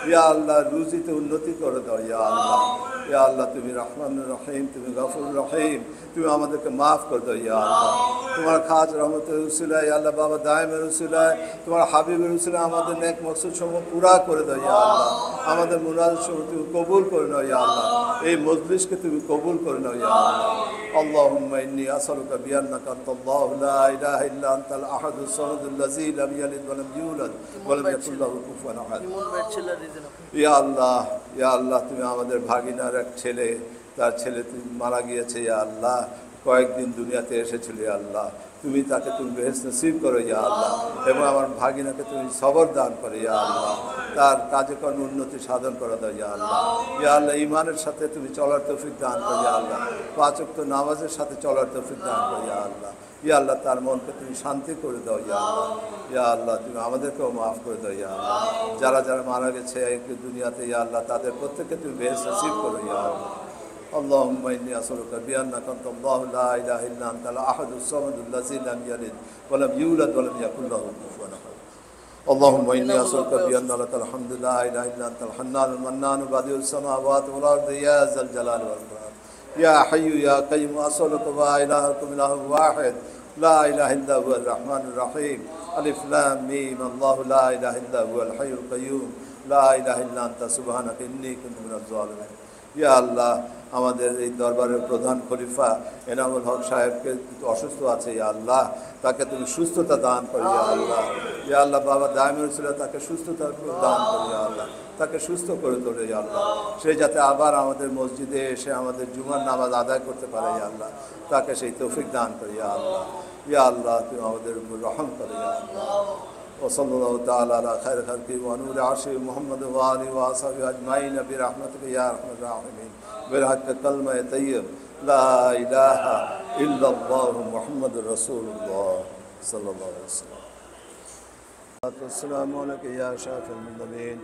ইয়া আল্লাহ রুজিতে উন্নতি করে দাও ইয়া আল্লাহ তুমি রহমানুর রহিম তুমি গফুর রহিম তুমি আমাদেরকে মাফ করে দাও ইয়া আল্লাহ তোমার খাজ রহমতের উসিলায় আল্লাহ বাবা দায়েমের উসিলায় তোমার হাবিবের উসিলায় আমাদের নেক মকসুদ সমূহ পুরা করে দাও ইয়া আল্লাহ আমাদের মুনাজাত সমূহ তুমি কবুল করে নাও ইয়া আল্লাহ এই মজলিসকে তুমি কবুল করে নাও ইয়া আল্লাহ اللهم إني أسألك بأنك أنت الله لا إله إلا أنت الأحد الصمد الذي لم يلد ولم يولد ولم يكن له كفوا أحد ইয়া আল্লাহ, ইয়া আল্লাহ, তুমি আমাদের ভাগিনার এক ছেলে, তার ছেলে তুমি মারা গিয়েছে ইয়া আল্লাহ, কয়েকদিন দুনিয়াতে এসেছিল ইয়া আল্লাহ, তুমি তাকে তুমি বেহেশত নসিব করো ইয়া আল্লাহ, এবং আমার ভাগিনাকে তুমি সবর দান করো ইয়া আল্লাহ, তার কাজে কর্মে উন্নতি সাধন করে দাও ইয়া আল্লাহ। ইয়া আল্লাহ, ঈমানের সাথে তুমি চলার তৌফিক দান করো ইয়া আল্লাহ, 5 ওয়াক্ত নামাজের সাথে চলার তৌফিক দান করো ইয়া আল্লাহ। ইয়া আল্লাহ, তার মনকে তুমি শান্তি করে দাও ইয়া আল্লাহ। ইয়া আল্লাহ, তুমি আমাদেরকেও মাফ করে দাও ইয়া আল্লাহ। যারা যারা মারা গেছে এই দুনিয়াতে ইয়া আল্লাহ, তাদের প্রত্যেককে তুমি বেহেশত নসিব করো ইয়া আল্লাহ। اللهم إني أسألك بأنك أنت الله لا إله إلا أنت الأحد الصمد الذي لم يلد ولم يولد ولم يكن له كفوا أحد. اللهم إني أسألك بأن لك الحمد لا إله إلا أنت الحنان المنان بديع السماوات والأرض يا ذا الجلال والإكرام يا حي يا قيوم أسألك لا إلهكم إله واحد لا إله إلا هو الرحمن الرحيم ألف لام ميم الله لا إله إلا هو الحي القيوم لا إله إلا أنت سبحانك إني كنت من الظالمين. ইয়া আল্লাহ, আমাদের এই দরবারের প্রধান খলিফা এনামুল হক সাহেবকে অসুস্থ আছে ইয়া আল্লাহ, তাকে তুমি সুস্থতা দান করো ইয়া আল্লাহ। ইয়া আল্লাহ, বাবা দায়মুল ছিল, তাকে সুস্থতা দান করো ইয়া আল্লাহ, তাকে সুস্থ করে তোলে ইয়া আল্লাহ, সে যাতে আবার আমাদের মসজিদে এসে আমাদের জুমার নামাজ আদায় করতে পারে ইয়া আল্লাহ, তাকে সেই তৌফিক দান করো ইয়া আল্লাহ। ইয়া আল্লাহ, তুমি আমাদের উপর রহম করো ইয়া আল্লাহ। وصلى الله تعالى على خير خلقه ونور عرشه محمد وآله وأصحابه أجمعين برحمتك يا أرحم الراحمين برحق كلمة طيب لا إله إلا الله محمد رسول الله صلى الله عليه وسلم. والسلام عليك يا شافع المذنبين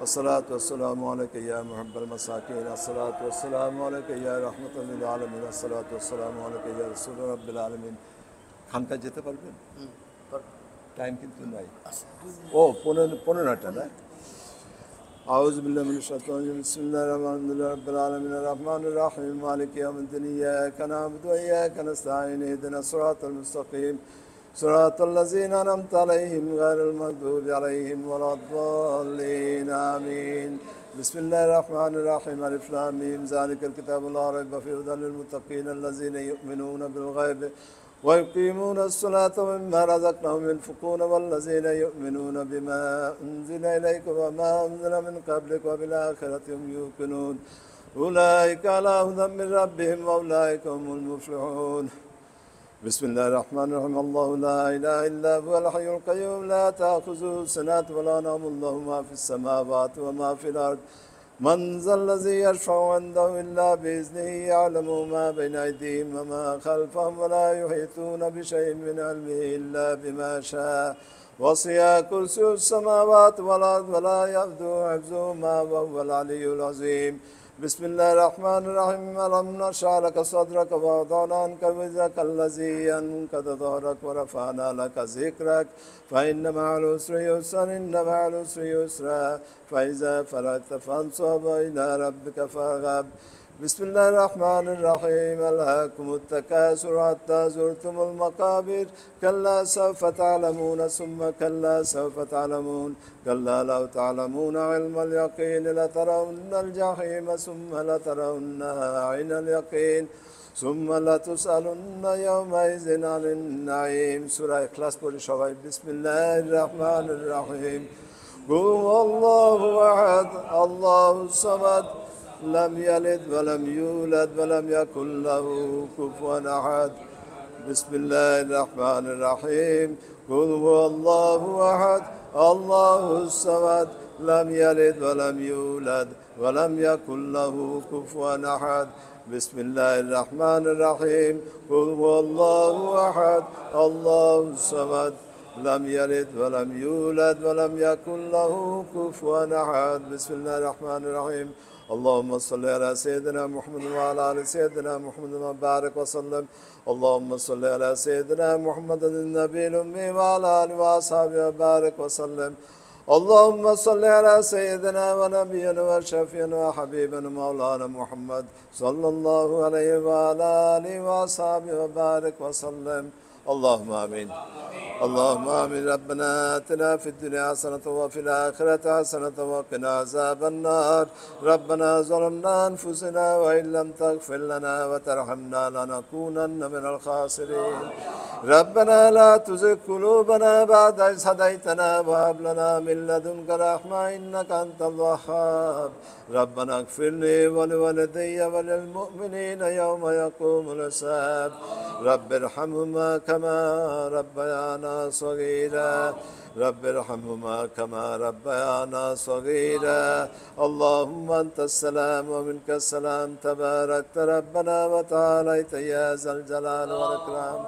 والصلاة والسلام عليك يا محب المساكين الصلاة والسلام عليك يا رحمة للعالمين الصلاة والسلام عليك يا رسول رب العالمين. খানকা যেতে পারবেন? টাইম কিন্তু নাই। ও 15টা না? أعوذ بالله من الشيطان الرجيم بسم الله الرحمن الرحيم رب العالمين الرحمن الرحيم مالك يوم الدين إياك نعبد وإياك نستعين اهدنا الصراط المستقيم صراط الذين أنعمت عليهم غير المغضوب عليهم ولا الضالين آمين. بسم الله الرحمن الرحيم ألف لام ميم ذلك الكتاب لا ريب فيه هدى للمتقين الذين يؤمنون بالغيب ويقيمون الصلاة ومما رزقناهم ينفقون والذين يؤمنون بما أنزل إليك وما أنزل من قبلك وبالآخرة هم يوقنون أولئك على هدى من ربهم وأولئك هم المفلحون. بسم الله الرحمن الرحيم الله لا إله إلا هو الحي القيوم لا تأخذه سنة ولا نوم له ما في السماوات وما في الأرض من ذا الذي يشفع عنده إلا بإذنه يعلم ما بين أيديهم وما خلفهم ولا يحيطون بشيء من علمه إلا بما شاء وسع كرسيه السماوات والأرض ولا يؤوده حفظهما وهو العلي العظيم. بسم الله الرحمن الرحيم ألم نشرح لك صدرك ووضعنا عنك وزرك الذي أنقض ظهرك ورفعنا لك ذكرك فإن مع العسر يسرا إن مع العسر يسرا فإذا فرغت فانصب إلى ربك فارغب. بسم الله الرحمن الرحيم ألهاكم التكاثر حتى زرتم المقابر كلا سوف تعلمون ثم كلا سوف تعلمون كلا لو تعلمون علم اليقين لترون الجحيم ثم لترونها عين اليقين ثم لتسألن يومئذ عن النعيم. سورة إخلاص পড়ি সবাই। بسم الله الرحمن الرحيم قل هو الله أحد الله الصمد لم يلد ولم يولد ولم يكن له كفوا أحد. بسم الله الرحمن الرحيم قل هو الله أحد الله الصمد لم يلد ولم يولد ولم يكن له كفوا أحد. بسم الله الرحمن الرحيم قل هو الله أحد الله الصمد لم يلد ولم يولد ولم يكن له كفوا أحد. بسم الله الرحمن الرحيم اللهم صل على سيدنا محمد وعلى آل سيدنا محمد وبارك وسلم. اللهم صل على سيدنا محمد النبي الأمي وعلى آله وأصحابه وبارك وسلم. اللهم صل على سيدنا ونبينا وشفينا وحبيبنا مولانا محمد صلى الله عليه وعلى آله وأصحابه وبارك وسلم. اللهم آمين. اللهم آمين. ربنا آتنا في الدنيا حسنة وفي الآخرة حسنة وقنا عذاب النار. ربنا ظلمنا أنفسنا وإن لم تغفر لنا وترحمنا لنكونن من الخاسرين. ربنا لا تزغ قلوبنا بعد إذ هديتنا وهب لنا من لدنك رحمة إنك أنت الوهاب. ربنا اغفر لي ولوالدي وللمؤمنين يوم يقوم الحساب. رب ارحمهما كما ربيانا صغيرا. رب ارحمهما كما ربيانا صغيرا. اللهم أنت السلام ومنك السلام تباركت ربنا وتعاليت يا ذا الجلال والإكرام.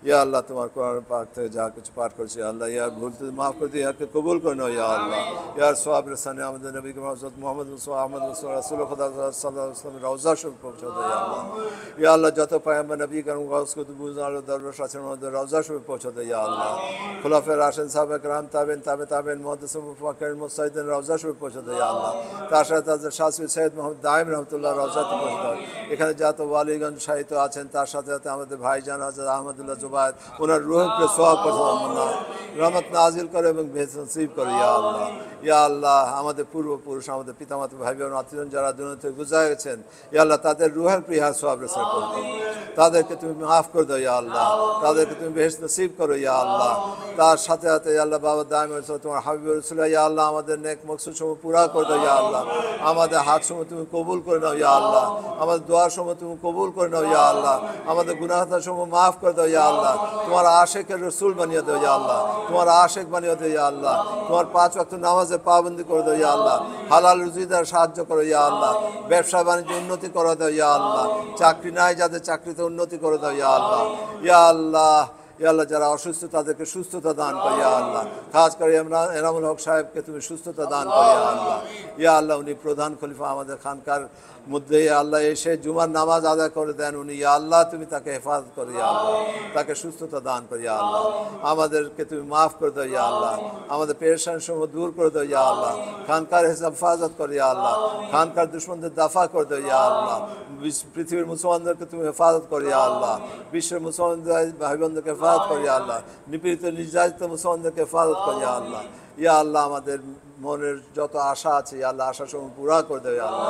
या अल्लाह तुम्हारे कुरान पाक थे जा कुछ पाठ कर से अल्लाह यार भूलते माफ कर दे यार के कबूल करना या अल्लाह यार सवाब रसाने आमद नबी के मोहम्मद मोहम्मद अहमद रसूल खुदा सल्लल्लाहु अलैहि वसल्लम रौजा शुभ पहुंचा दे या अल्लाह जत पैगंबर नबी करूंगा उसको तो बुज़ारो दरवेश आसन रौजा शुभ पहुंचा दे या अल्लाह खुलाफा राशिद साहब کرام ताबेन ताबेन मुहद्दिस मुफक्किर मुस्ताहिदीन रौजा शुभ पहुंचा दे या अल्लाह তার সাথে শাসি সৈয়দ মোহাম্মদ দাইম রহমাতুল্লাহ রওজা তে পৌঁছাতে এখানে যত ওয়ালিগণ শাহিদ আছেন তার সাথে সাথে আমাদের ভাইজান হযরত আহমদুল্লাহ जुबायद उन्हें रूह के सवाब पर रहमत नाजिल करे এবং বেহেশত নসিব করে ইয়া আল্লাহ ইয়া আল্লাহ আমাদের পূর্বপুরুষ আমাদের পিতামাতা ভাই বোন আত্মীয়জন যারা দুনিয়া থেকে গুজার গেছেন ইয়া আল্লাহ তাদের রূহের প্রিয়ার সওয়াব রসা করে দাও তাদেরকে তুমি maaf করে দাও ইয়া আল্লাহ তাদেরকে তুমি বেহেশত নসিব করো ইয়া আল্লাহ তার সাথে সাথে ইয়া আল্লাহ বাবা দাইম তোমার হাবিবুর রাসূল ইয়া আল্লাহ আমাদের নেক মকসুদ সমূহ পুরা করে দাও ইয়া আল্লাহ আমাদের হাত সমূহ তুমি কবুল করে নাও ইয়া আল্লাহ আমাদের দোয়া সমূহ তুমি কবুল করে নাও ইয়া আল্লাহ আমাদের গুনাহ সমূহ maaf করে দাও ইয়া আল্লাহ तुम्हारा आशिक रसूल बनिए दो या अल्लाह तुम्हारा आशिक बनिए दो या अल्लाह तुम्हारे 5 वक्त नामाज़े पाबंदी कर दो या अल्लाह हालाल रुज़ी दार साहाয্য करो या अल्लाह ব্যবসা বাণিজ্য উন্নতি করে দাও ইয়া আল্লাহ চাকরি নাই যাদের চাকরিতে উন্নতি করে দাও ইয়া আল্লাহ ইয়া আল্লাহ ইয়া আল্লাহ যারা অসুস্থ তাদেরকে সুস্থতা দান করো ইয়া আল্লাহ খাস করে এনামুল হক সাহেবকে তুমি সুস্থতা দান করো ইয়া আল্লাহ ইয়া আল্লাহ উনি প্রধান খলিফা আমাদের খানকার মধ্যে ইয়া আল্লাহ এসে জুমার নামাজ আদায় করে দেন উনি ইয়া আল্লাহ তুমি তাকে হেফাজত করো ইয়া আল্লাহ তাকে সুস্থতা দান করো ইয়া আল্লাহ আমাদেরকে তুমি maaf করে দাও ইয়া আল্লাহ আমাদের পেরেশানি সমূহ দূর করে দাও ইয়া আল্লাহ খানকার হেফাজত করো ইয়া আল্লাহ খানকার দুশমনদের দফা করে দাও ইয়া আল্লাহ পৃথিবীর মুসলমানদেরকে তুমি হেফাজত করো ইয়া আল্লাহ বিশ্বের মুসলমানদের ভাই বোনদেরকে হেফাজত করো ইয়া আল্লাহ নিপীড়িত নির্যাতিত মুসলমানদেরকে হেফাজত করো ইয়া আল্লাহ ইয়া আল্লাহ আমাদের মনের যত আশা আছে ইয়া আল্লাহ আশা সমূহ পুরা করে দাও ইয়া আল্লাহ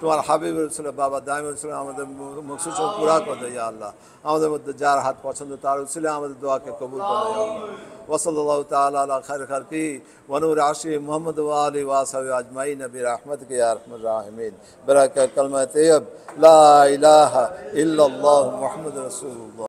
তোমার হাবিব রাসূল বাবা দাইম রাসূল আমাদের মকসুদ সমূহ পুরা করে দাও ইয়া আল্লাহ আমাদের মধ্যে যার হাত পছন্দ তার উসিলে আমাদের দোয়াকে কবুল করো ইয়া আল্লাহ ওয়াসাল্লাল্লাহু তাআলা আলা খায়রি খালকি ওয়া নূর আরশি মুহাম্মদ ওয়া আলিহি ওয়া সাহবিহি আজমাইন বিরহমাতিকা ইয়া আরহামার রাহিমিন বারাকাত কালমা তাইয়্যিব লা ইলাহা ইল্লাল্লাহু মুহাম্মাদুর রাসূলুল্লাহ।